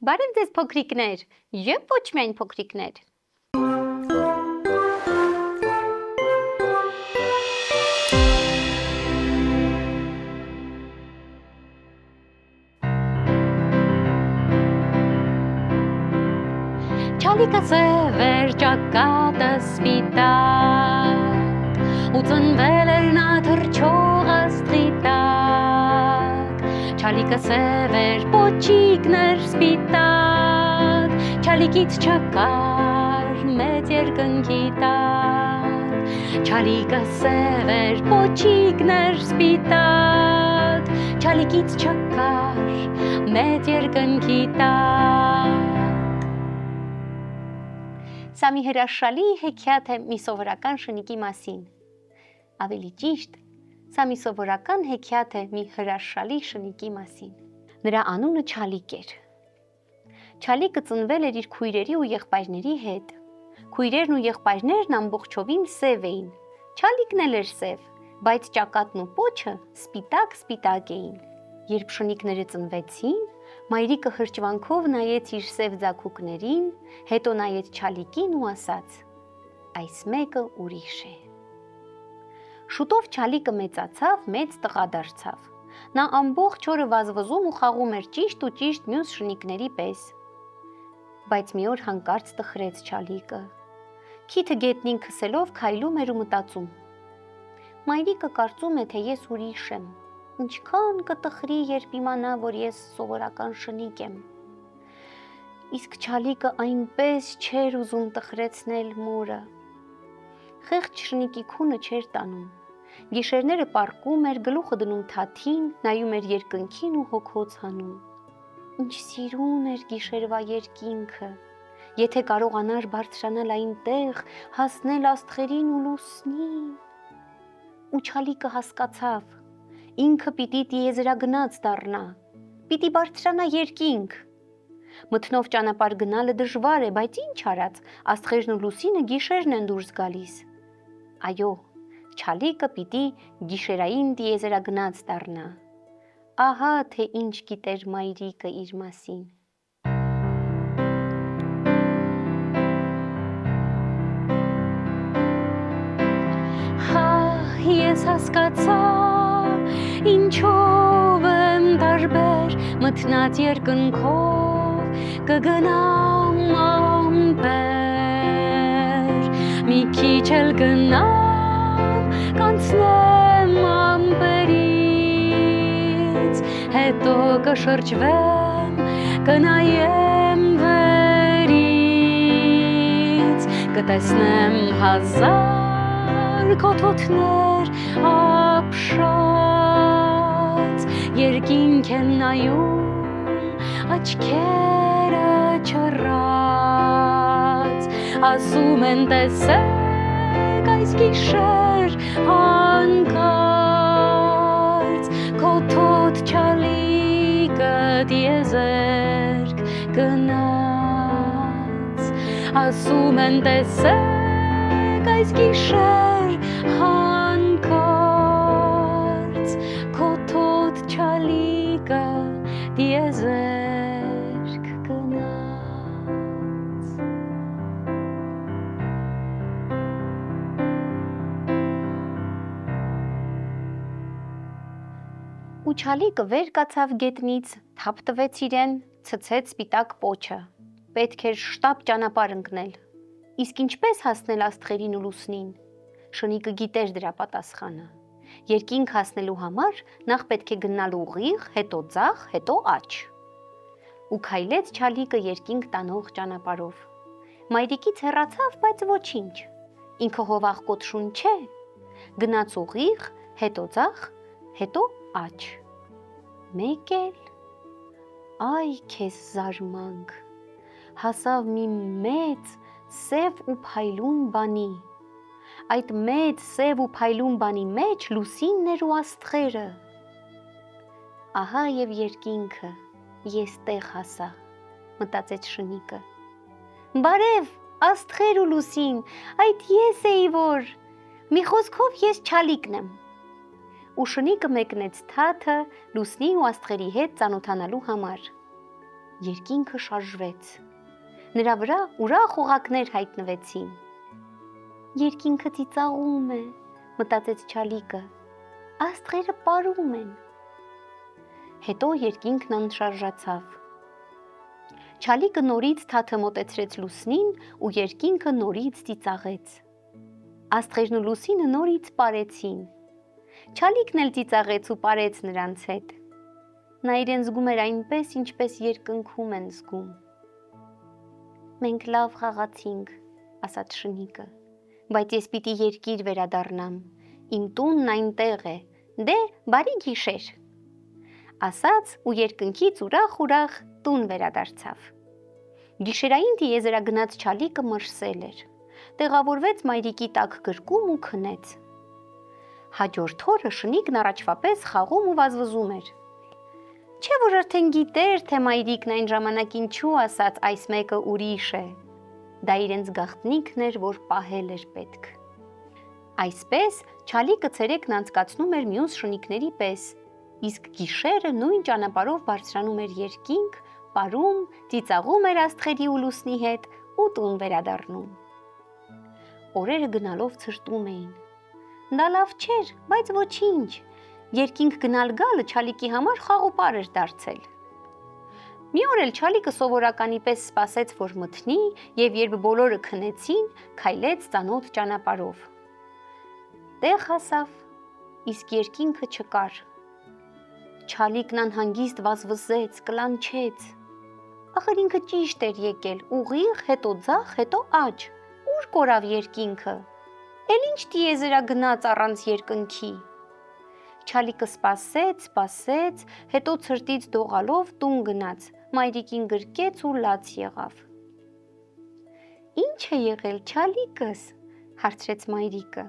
Բարև ձեզ փոքրիկներ, եւ ոչ միայն փոքրիկներ։ Չալիկը սևեր ճակատը սպիտակ, ու ծնվել էր նա թռչող աստղի տակ։ Չալիկը սևեր պոչիկներ սպիտակ, չալիկից չկար մեծ երկնքի տակ։ Չալիկը սևեր պոչիկներ սպիտակ, չալիկից չկար մեծ երկնքի տակ։ Սա մի հրաշալի հեքիաթ է մի սովորական շնիկի մասին։ Ավելի ճիշտ, սա մի սովորական հեքիաթ է մի հրաշալի շնիկի մասին։ Նրա անունը Չալիկ էր։ Չալիկը ծնվել էր իր քույրերի ու եղբայրների հետ։ Քույրերն ու եղբայրներն ամբողջովին սև էին։ Չալիկն էլ էր սև, բայց ճակատն ու պոչը սպիտակ էին։ Երբ շնիկները ծնվեցին, մայրիկը հրճվանքով նայեց իր սև ձագուկներին, հետո նայեց Չալիկին ու ասաց. այս մեկը ուրիշ է։ Շուտով Չալիկը մեծացավ, մեծ տղա դարձավ։ Նա ամբողջ օրը վազվզում ու խաղում էր ճիշտ ու ճիշտ մյուս շնիկների պես։ Բայց մի օր հանկարծ տխրեց Չալիկը։ Քիթը գետնին քսելով քայլում էր ու մտածում. մայրիկը կարծում է, թե ես ուրիշ եմ։ Ինչքան կտխրի, երբ իմանա, որ ես սովորական շնիկ եմ։ Իսկ Չալիկը այնպես չէր ուզում տխրեցնել մորը։ Խեղճ շնիկի քունը չէր տանում։ Գիշերները պառկում էր, գլուխը դնում թաթին, նայում էր երկնքին ու հոգոց հանում։ Ինչ սիրուն էր գիշերվա երկինքը։ Եթե կարողանար բարձրանալ այնտեղ, հասնել աստղերին ու լուսնին։ Ու Չալիկը հասկացավ, ինքը պիտի տիեզերագնաց դառնա, պիտի բարձրանա երկինք։ Մթնով ճանապարհ գնալը դժվար է, բայց ինչ արած, աստղերն ու լուսինը գիշերն են դուրս գալիս։ Այո, Չալիկը պիտի գիշերային տիեզերագնաց դառնա։ Ահա թե ինչ գիտեր մայրիկը իր մասին։ Ես հասկացա, ինչով եմ տարբեր, մթնած երկնքով կգնամ ամպեր, մի քիչ էլ գնամ, կանցնեմ ամպերից, հետո կշրջվեմ, կնայեմ վերից, կտեսնեմ հազար կոթոթներ ապշած, երկինք են նայում, աչքերը չռած, ասում են տեսեք այս գիշեր հանկարծ, կոթոթ Չալիկը տիեզերք գնաց, ասում են տեսեք այս գիշեր հանկարծ, կոթոթ Չալիկը տիեզերք գնաց։ Ու Չալիկը վեր կացավ գետնից, թափ տվեց իրեն, ցցեց սպիտակ պոչը։ Պետք էր շտապ ճանապարհ ընկնել։ Իսկ ինչպես հասնել աստղերին ու լուսնին։ Շնիկը գիտեր դրա պատասխանը։ Երկինք հասնելու համար նախ պետք է գնալ ուղիղ, հետո ձախ, հետո աջ։ Ու քայլեց Չալիկը երկինք տանող ճանապարհով։ Մայրիկից հեռացավ, բայց ոչինչ։ Ինքը հովաղկոտ շուն չէ։ Գնաց ուղիղ, հետո ձախ, հետո աջ։ Մեկ էլ, այ քեզ զարմանք, հասավ մի մեծ սև ու փայլուն բանի։ Այդ մեծ սև ու փայլուն բանի մեջ լուսինն էր ու աստղերը։ Ահա եւ երկինքը, ես տեղ հասա, մտածեց շնիկը։ Բարև, աստղեր ու լուսին, այդ ես էի որ, մի խոսքով ես Չալիկն եմ։ Ու շնիկը մեկնեց թաթը լուսնի ու աստղերի հետ ծանոթանալու համար։ Երկինքը շարժվեց։ Նրա վրա ուրախ օղակներ հայտնվեցին։ Երկինքը ծիծաղում է, մտածեց Չալիկը։ Աստղերը պարում են։ Հետո երկինքն անշարժացավ։ Չալիկը նորից թաթը մոտեցրեց լուսնին ու երկինքը նորից ծիծաղեց։ Աստղերն ու լուսինը նորից պարեցին։ Չալիկն էլ ծիծաղեց ու պարեց նրանց հետ։ Նա իրեն զգում էր այնպես, ինչպես երկնքում են զգում։ Մենք լավ խաղացինք, ասաց շնիկը, բայց ես պիտի երկիր վերադառնամ, իմ տունն այնտեղ է, դե բարի գիշեր, ասաց ու երկնքից ուրախ տուն վերադարձավ։ Գիշերային տիեզերագնաց Չալիկը մրսել էր, տեղավորվեց մայրիկի տակ գրկում ու քնեց։ Հաջորդ օրը շնիկն առաջվա պես խաղում ու վազվզում էր։ Չէ՞ որ արդեն գիտեր, թե մայրիկն այն ժամանակ ինչու ասաց այս մեկը ուրիշ է։ Դա իրենց գաղտնիքն էր, որ պահել էր պետք։ Այսպես Չալիկը ցերեկն անցկացնում էր մյուս շնիկների պես, իսկ գիշերը նույն ճանապարհով բարձրանում էր երկինք, պարում, ծիծաղում էր աստղերի ու լուսնի հետ ու տուն վերադառնում։ Օրերը գնալով ցրտում էին։ Դա լավ չէր, բայց ոչինչ։ Երկինք գնալ գալը Չալիկի համար խաղոպար էր դարձել։ Մի օր էլ Չալիկը սովորականի պես սպասեց, որ մթնի, եւ երբ բոլորը քնեցին, քայլեց ծանոթ ճանապարհով։ Տեղ հասավ, իսկ երկինքը չկար։ Չալիկն անհանգիստ վազվզեց, կլանչեց։ Ախր ինքը ճիշտ էր եկել, ուղիղ, հետո ձախ, հետո աջ։ Ուր կորավ երկինքը։ Էլ ինչ տիեզերագնաց առանց երկնքի։ Չալիկը սպասեց, հետո ցրտից դողալով տուն գնաց, մայրիկին գրկեց ու լաց եղավ։ Ինչ է եղել Չալիկս, հարցրեց մայրիկը։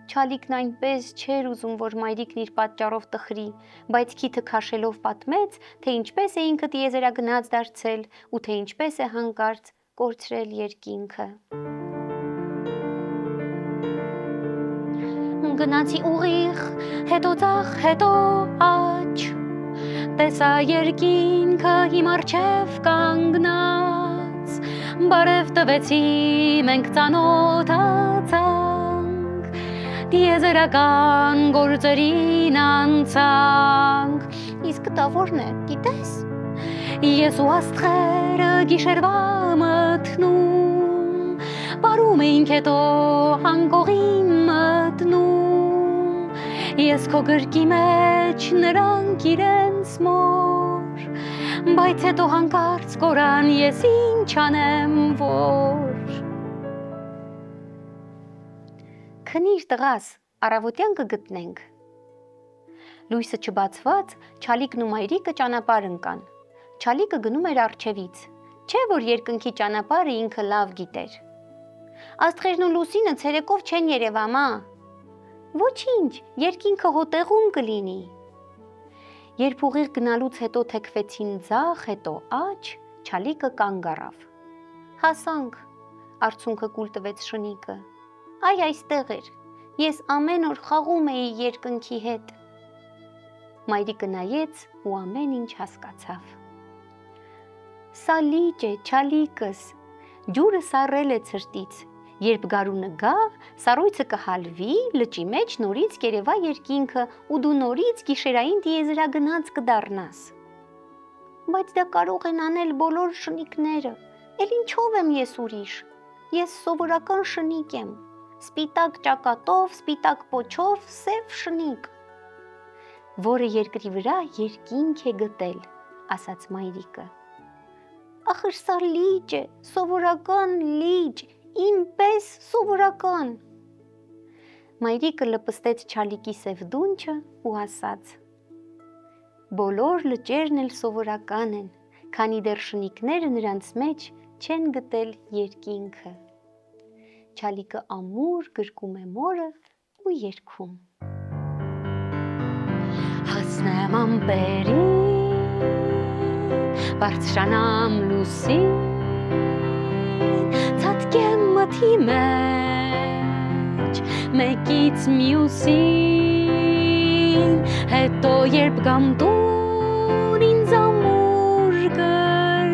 Չալիկն այնպես չէր ուզում, որ մայրիկն իր պատճառով տխրի, բայց քիթը քաշելով պատմեց, թե ինչպես է ինքը տիեզերագնաց դարձել ու թե ինչպես է հանկարծ կորցրել երկինքը։ Գնացի ուղիղ, հետո ձախ, հետո աջ, տեսա երկինքը իմ առջև կանգնած, բարև տվեցի, մենք ծանոթացանք, տիեզերական գործերին անցանք, իսկ դա որն է, գիտես, ես ու աստղերը գիշերվա մթնում, պարում էինք հետո անկողին մտնում, ես քո գրկի մեջ, նրանք իրենց մոր, բայց հետո հանկարծ կորան, ես ինչ անեմ, որ։ Քնիր տղաս, առավոտյան կգտնենք։ Լույսը չբացված, Չալիկն ու մայրիկը ճանապարհ ընկան։ Չալիկը գնում էր առջևից, չէ՞ որ երկնքի ճանապարհը ինքը լավ գիտեր։ Աստղերն ու լուսինը ցերեկով չեն երևա, մա։ Ոչինչ, երկինքը հոտեղում կլինի։ Երբ ուղիղ գնալուց հետո թեքվեցին ձախ, հետո աջ, Չալիկը կանգ առավ։ Հասանք, արցունքը կուլ տվեց շնիկը։ Այ այստեղ էր, ես ամեն օր խաղում էի երկնքի հետ։ Մայրիկը նայեց ու ամեն ինչ հասկացավ։ Սա լիճ է, Չալիկս, ջուրը սառել է ցրտից, երբ գարունը գա, սառույցը կհալվի, լճի մեջ նորից կերևա երկինքը ու դու նորից գիշերային տիեզերագնաց կդառնաս։ Բայց դա կարող են անել բոլոր շնիկները, էլ ինչով եմ ես ուրիշ, ես սովորական շնիկ եմ, սպիտակ ճակատով, սպիտակ պոչով, սև շնիկ, որը երկրի վրա երկինք է գտել, ասաց մայրիկը։ Ախր սա լիճ է, սովորական լիճ, իմ պես սովորական։ Մայրիկը լպստեց Չալիկի սև դունչը ու ասաց. Բոլոր լճերն էլ սովորական են, քանի դեռ շնիկները նրանց մեջ չեն գտել երկինքը։ Չալիկը ամուր գրկում է մորը ու երգում։ Հասնեմ ամպերին, բարձրանամ լուսին, ցատկեմ մթի մեջ, մեկից մյուսին, հետո երբ գամ տուն, ինձ ամուր կրկին,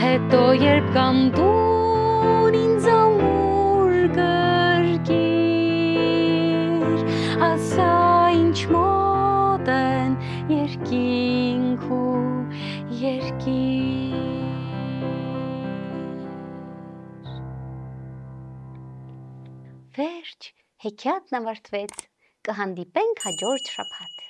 հետո երբ կանդուն ինձ ամուր գրկիր, ասա ինչ մոտ են երկինք ու երկիր։ Վերջ, հեքիաթն ավարտվեց, կհանդիպենք հաջորդ շաբաթ։